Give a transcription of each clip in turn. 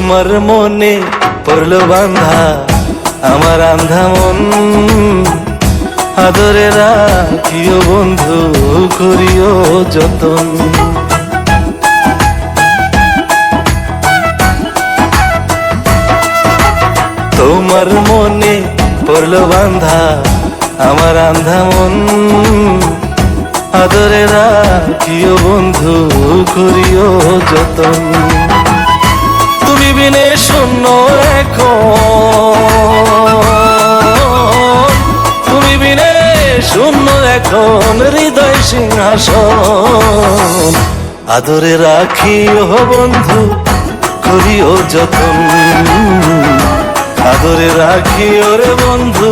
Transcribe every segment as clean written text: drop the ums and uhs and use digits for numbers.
তোমার মনে পড়লো বান্ধা আমার আন্ধা মন, আদরে রাখিও বন্ধু করিও যতন। তোমার মনে পড়লো বান্ধা আমার আন্ধা মন, আদরে রাখিও বন্ধু করিও যতন। তুমি বিনে শূন্য এখন, তুমি বিনে শূন্য এখন হৃদয় সিংহাসন, আদরে রাখিও বন্ধু করিও যতন, আদরে রাখিও রে বন্ধু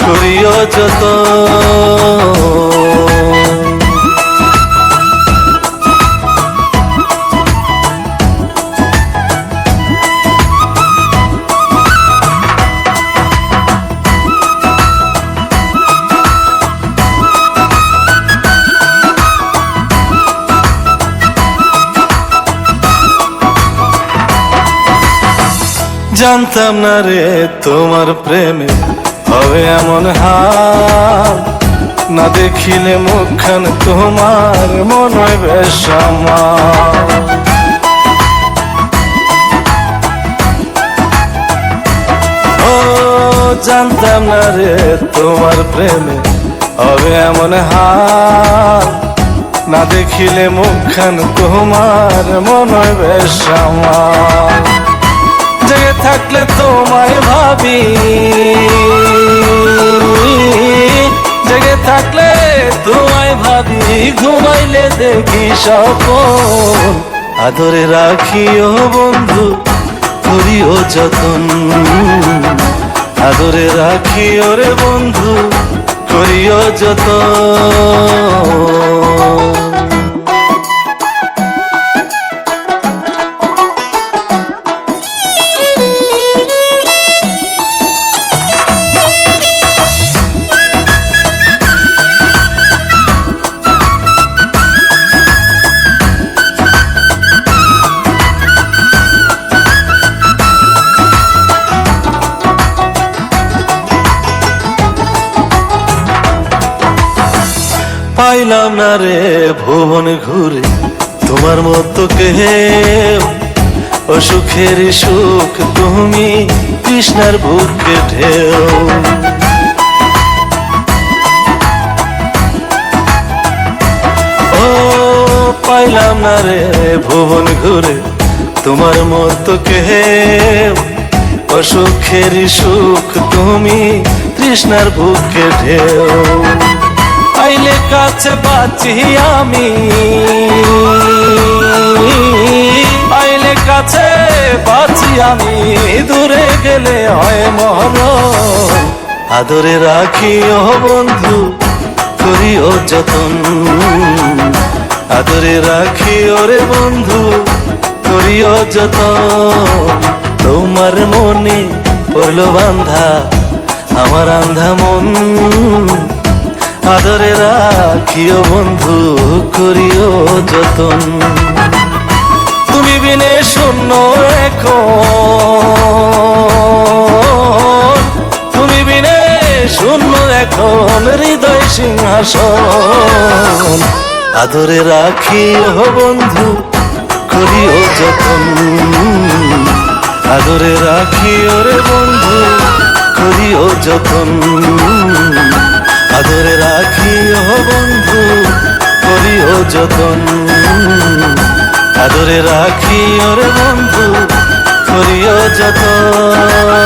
করিও যতন। জানতাম না রে তোমার প্রেমে হবে এমন হাল, না দেখিলে মুখখান তোমার মনে হয় বেশ আমার। ও জানতাম না রে তোমার প্রেমে হবে এমন হাল, না দেখিলে মুখখান তোমার মনে হয় বেশ আমার। জেগে থাকলে তোমায় ভাবি, জেগে থাকলে তোমায় ভাবি, ঘুমাইলে দেখি স্বপ্ন, আদরে রাখিও বন্ধু করিও যতন, আদরে রাখিও রে বন্ধু করিও যতন। পাইলাম না রে ভুবন ঘুরে তোমার মতো কেউ, ও সুখের সুখ তুমি কৃষ্ণার বুকে ঢেউ। ও পাইলাম না রে ভুবন ঘুরে তোমার মতো কেউ, ও সুখের সুখ তুমি কৃষ্ণার বুকে ঢেউ। আইলে কাছে বাঁচি আমি, আইলে কাছে বাঁচি আমি, দূরে গেলে হয় মরণ, আদরে রাখিও বন্ধু করিও যতন, আদরে রাখিও রে বন্ধু করিও যতন। তোমার মনে পড়লো বান্ধা আমার আন্ধা মন, আদরে রাখিও বন্ধু করিও যতন। তুমি বিনে শূন্য এখন, তুমি বিনে শূন্য এখন হৃদয় সিংহাসন, আদরে রাখিও বন্ধু করিও যতন, আদরে রাখিও রে বন্ধু করিও যতন, আদরে রাখিও বন্ধু করিও যতন, আদরে রাখিও রে বন্ধু করিও যতন।